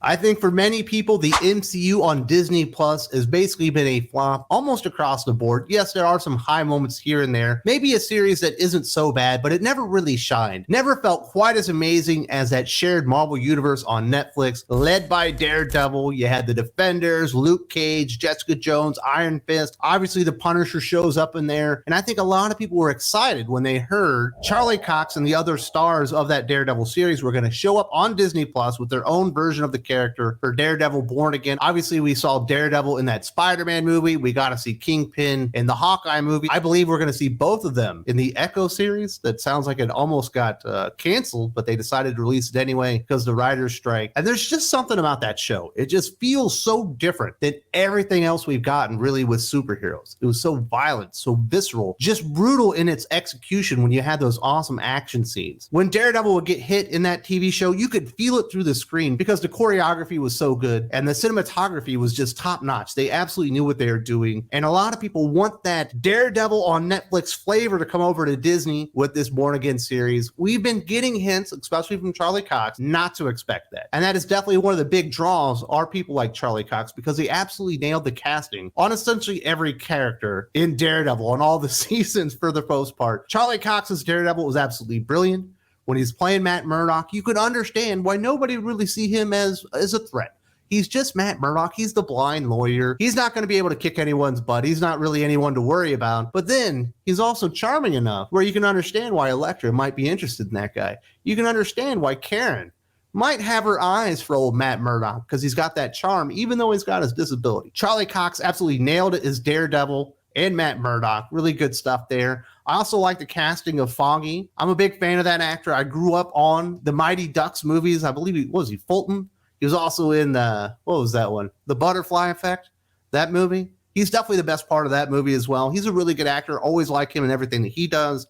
I think for many people, the MCU on Disney Plus has basically been a flop almost across the board. Yes, there are some high moments here and there. Maybe a series that isn't so bad, but it never really shined. Never felt quite as amazing as that shared Marvel universe on Netflix, led by Daredevil. You had the Defenders, Luke Cage, Jessica Jones, Iron Fist. Obviously, the Punisher shows up in there. And I think a lot of people were excited when they heard Charlie Cox and the other stars of that Daredevil series were going to show up on Disney Plus with their own version of the character for Daredevil Born Again. Obviously, we saw Daredevil in that Spider-Man movie. We got to see Kingpin in the Hawkeye movie. I believe we're going to see both of them in the Echo series. That sounds like it almost got canceled, but they decided to release it anyway because the writers' strike. And there's just something about that show. It just feels so different than everything else we've gotten really with superheroes. It was so violent, so visceral, just brutal in its execution when you had those awesome action scenes. When Daredevil would get hit in that TV show, you could feel it through the screen because the choreography was so good and the cinematography was just top notch. They absolutely knew what they were doing. And a lot of people want that Daredevil on Netflix flavor to come over to Disney with this Born Again series. We've been getting hints, especially from Charlie Cox, not to expect that. And that is definitely one of the big draws are people like Charlie Cox because they absolutely nailed the casting on essentially every character in Daredevil on all the seasons for the most part. Charlie Cox's Daredevil was absolutely brilliant. When he's playing Matt Murdock, you could understand why nobody really see him as a threat. He's just Matt Murdock. He's the blind lawyer. He's not going to be able to kick anyone's butt. He's not really anyone to worry about. But then he's also charming enough where you can understand why Elektra might be interested in that guy. You can understand why Karen might have her eyes for old Matt Murdock because he's got that charm, even though he's got his disability. Charlie Cox absolutely nailed it as Daredevil and Matt Murdock. Really good stuff there. I also like the casting of Foggy. I'm a big fan of that actor. I grew up on the Mighty Ducks movies. I believe he Fulton? He was also in what was that one? The Butterfly Effect, that movie. He's definitely the best part of that movie as well. He's a really good actor. Always like him in everything that he does.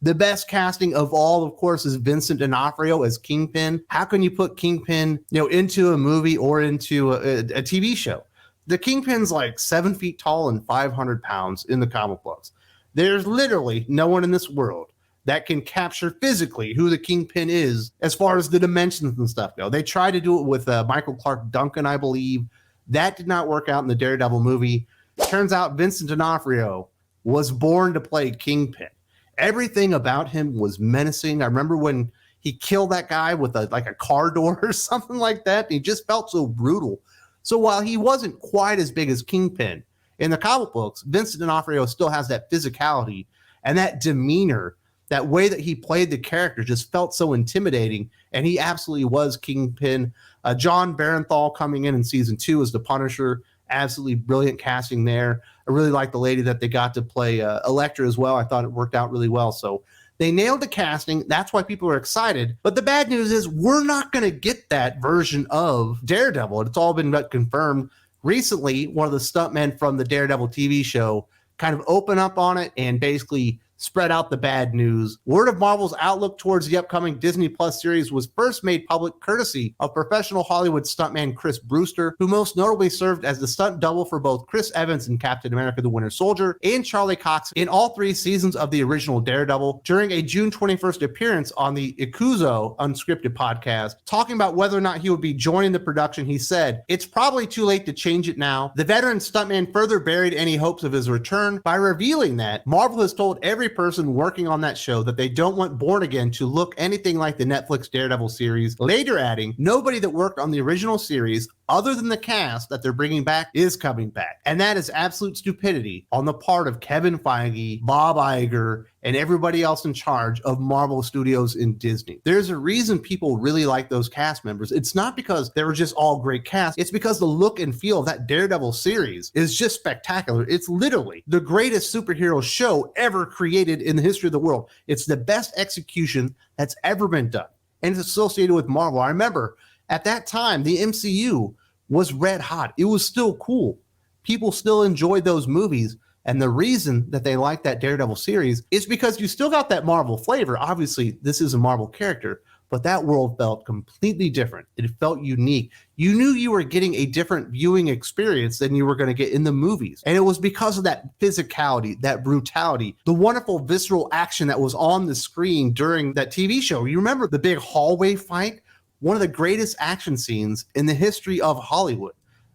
The best casting of all, of course, is Vincent D'Onofrio as Kingpin. How can you put Kingpin, into a movie or into a TV show? The Kingpin's like 7 feet tall and 500 pounds in the comic books. There's literally no one in this world that can capture physically who the Kingpin is as far as the dimensions and stuff go. They tried to do it with Michael Clark Duncan, I believe. That did not work out in the Daredevil movie. Turns out Vincent D'Onofrio was born to play Kingpin. Everything about him was menacing. I remember when he killed that guy with a car door or something like that. He just felt so brutal. So while he wasn't quite as big as Kingpin, in the comic books, Vincent D'Onofrio still has that physicality and that demeanor. That way that he played the character just felt so intimidating, and he absolutely was Kingpin. John Bernthal coming in season 2 as the Punisher, absolutely brilliant casting there. I really like the lady that they got to play Elektra as well. I thought it worked out really well. So they nailed the casting. That's why people are excited. But the bad news is we're not going to get that version of Daredevil. It's all been confirmed. Recently, one of the stuntmen from the Daredevil TV show kind of opened up on it and basically spread out the bad news. Word of Marvel's outlook towards the upcoming Disney Plus series was first made public courtesy of professional Hollywood stuntman Chris Brewster, who most notably served as the stunt double for both Chris Evans in Captain America: The Winter Soldier and Charlie Cox in all 3 seasons of the original Daredevil. During a June 21st appearance on the Ikuzo Unscripted podcast, talking about whether or not he would be joining the production, he said, "It's probably too late to change it now." The veteran stuntman further buried any hopes of his return by revealing that Marvel has told every person working on that show that they don't want Born Again to look anything like the Netflix Daredevil series, later adding, nobody that worked on the original series other than the cast that they're bringing back is coming back. And that is absolute stupidity on the part of Kevin Feige, Bob Iger, and everybody else in charge of Marvel Studios in Disney. There's a reason people really like those cast members. It's not because they were just all great cast. It's because the look and feel of that Daredevil series is just spectacular. It's literally the greatest superhero show ever created in the history of the world. It's the best execution that's ever been done. And it's associated with Marvel. I remember at that time, the MCU was red hot. It was still cool. People still enjoyed those movies. And the reason that they like that Daredevil series is because you still got that Marvel flavor. Obviously, this is a Marvel character, but that world felt completely different. It felt unique. You knew you were getting a different viewing experience than you were going to get in the movies. And it was because of that physicality, that brutality, the wonderful visceral action that was on the screen during that TV show. You remember the big hallway fight one of the greatest action scenes in the history of Hollywood,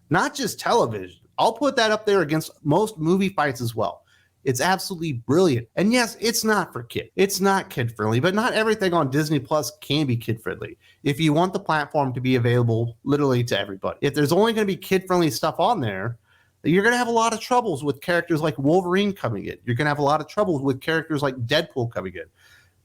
not just television. I'll put that up there against most movie fights as well. It's absolutely brilliant. And yes, it's not for kids. It's not kid friendly, but not everything on Disney Plus can be kid friendly. If you want the platform to be available literally to everybody, if there's only going to be kid friendly stuff on there, you're going to have a lot of troubles with characters like Wolverine coming in. You're going to have a lot of troubles with characters like Deadpool coming in.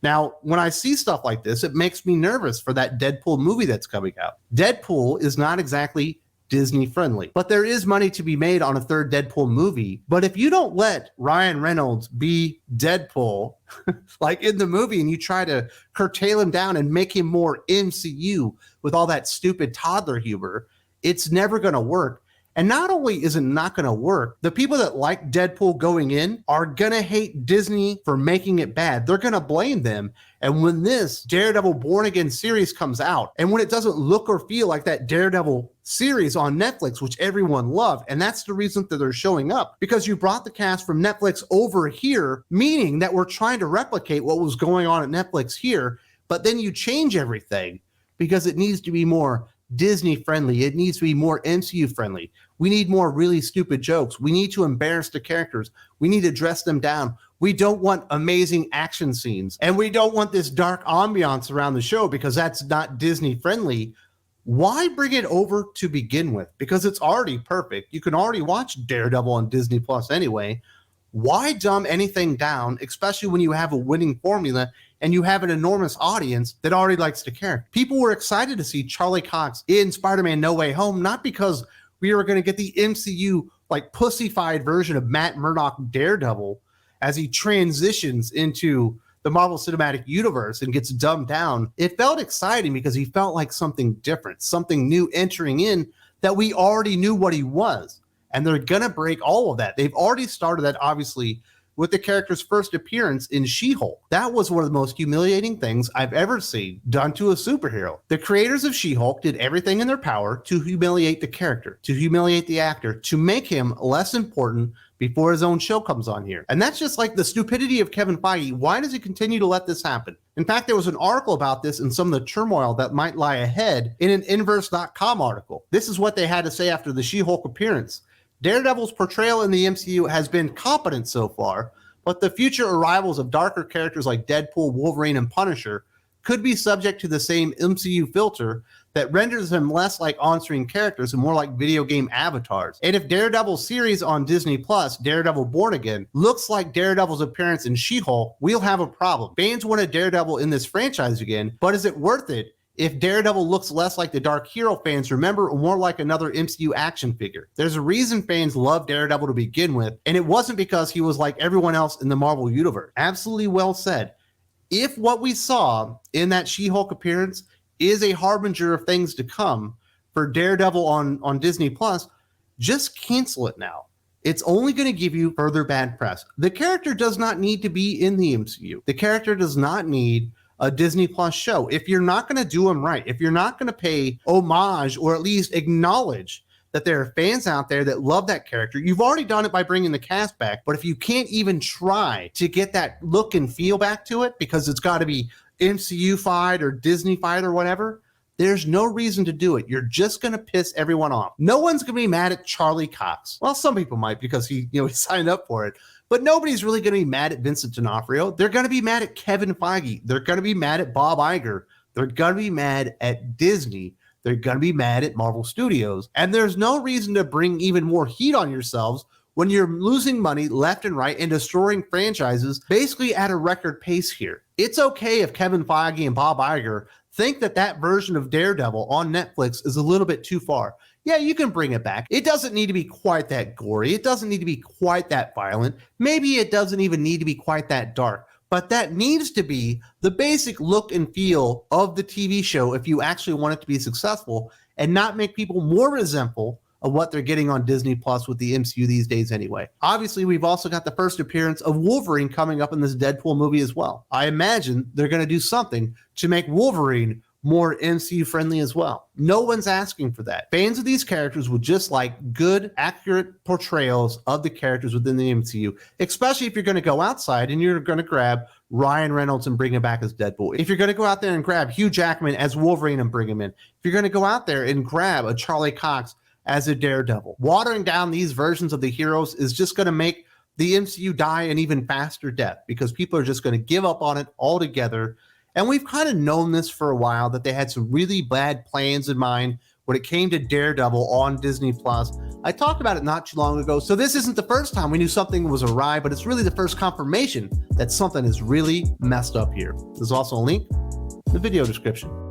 Now, when I see stuff like this, it makes me nervous for that Deadpool movie that's coming out. Deadpool is not exactly Disney friendly, but there is money to be made on a third Deadpool movie. But if you don't let Ryan Reynolds be Deadpool like in the movie, and you try to curtail him down and make him more MCU with all that stupid toddler humor, it's never going to work. And not only is it not going to work, the people that like Deadpool going in are going to hate Disney for making it bad. They're going to blame them. And when this Daredevil Born Again series comes out, and when it doesn't look or feel like that Daredevil series on Netflix, which everyone loved, and that's the reason that they're showing up, because you brought the cast from Netflix over here, meaning that we're trying to replicate what was going on at Netflix here, but then you change everything because it needs to be more Disney friendly. It needs to be more MCU friendly. We need more really stupid jokes. We need to embarrass the characters. We need to dress them down. We don't want amazing action scenes. And we don't want this dark ambiance around the show because that's not Disney friendly. Why bring it over to begin with? Because it's already perfect. You can already watch Daredevil on Disney Plus anyway. Why dumb anything down, especially when you have a winning formula and you have an enormous audience that already likes the character? People were excited to see Charlie Cox in Spider-Man No Way Home, not because we were going to get the MCU like pussified version of Matt Murdock Daredevil as he transitions into the Marvel Cinematic Universe and gets dumbed down. It felt exciting because he felt like something different, something new entering in that we already knew what he was. And they're going to break all of that. They've already started that, obviously, with the character's first appearance in She-Hulk. That was one of the most humiliating things I've ever seen done to a superhero. The creators of She-Hulk did everything in their power to humiliate the character, to humiliate the actor, to make him less important before his own show comes on here. And that's just like the stupidity of Kevin Feige. Why does he continue to let this happen? In fact, there was an article about this and some of the turmoil that might lie ahead in an Inverse.com article. This is what they had to say after the She-Hulk appearance. Daredevil's portrayal in the MCU has been competent so far, but the future arrivals of darker characters like Deadpool, Wolverine, and Punisher could be subject to the same MCU filter that renders them less like on-screen characters and more like video game avatars. And if Daredevil's series on Disney Plus, Daredevil Born Again, looks like Daredevil's appearance in She-Hulk, we'll have a problem. Fans wanted Daredevil in this franchise again, but is it worth it if Daredevil looks less like the Dark Hero fans remember, or more like another MCU action figure? There's a reason fans love Daredevil to begin with, and it wasn't because he was like everyone else in the Marvel Universe. Absolutely well said. If what we saw in that She-Hulk appearance is a harbinger of things to come for Daredevil on Disney Plus, just cancel it now. It's only going to give you further bad press. The character does not need to be in the MCU. The character does not need a Disney Plus show. If you're not going to do them right, if you're not going to pay homage or at least acknowledge that there are fans out there that love that character, you've already done it by bringing the cast back. But if you can't even try to get that look and feel back to it because it's got to be MCU-fied or Disney-fied or whatever, there's no reason to do it. You're just going to piss everyone off. No one's going to be mad at Charlie Cox. Well, some people might because he signed up for it. But nobody's really going to be mad at Vincent D'Onofrio. They're going to be mad at Kevin Feige. They're going to be mad at Bob Iger. They're going to be mad at Disney. They're going to be mad at Marvel Studios. And there's no reason to bring even more heat on yourselves when you're losing money left and right and destroying franchises basically at a record pace here. It's okay if Kevin Feige and Bob Iger think that version of Daredevil on Netflix is a little bit too far. Yeah, you can bring it back. It doesn't need to be quite that gory. It doesn't need to be quite that violent. Maybe it doesn't even need to be quite that dark. But that needs to be the basic look and feel of the TV show if you actually want it to be successful and not make people more resentful of what they're getting on Disney Plus with the MCU these days anyway. Obviously, we've also got the first appearance of Wolverine coming up in this Deadpool movie as well. I imagine they're going to do something to make Wolverine more MCU friendly as well. No one's asking for that. Fans of these characters would just like good, accurate portrayals of the characters within the MCU, especially if you're going to go outside and you're going to grab Ryan Reynolds and bring him back as Deadpool. If you're going to go out there and grab Hugh Jackman as Wolverine and bring him in. If you're going to go out there and grab a Charlie Cox as a Daredevil. Watering down these versions of the heroes is just going to make the MCU die an even faster death because people are just going to give up on it altogether. And we've kind of known this for a while, that they had some really bad plans in mind when it came to Daredevil on Disney+. I talked about it not too long ago, so this isn't the first time we knew something was awry, but it's really the first confirmation that something is really messed up here. There's also a link in the video description.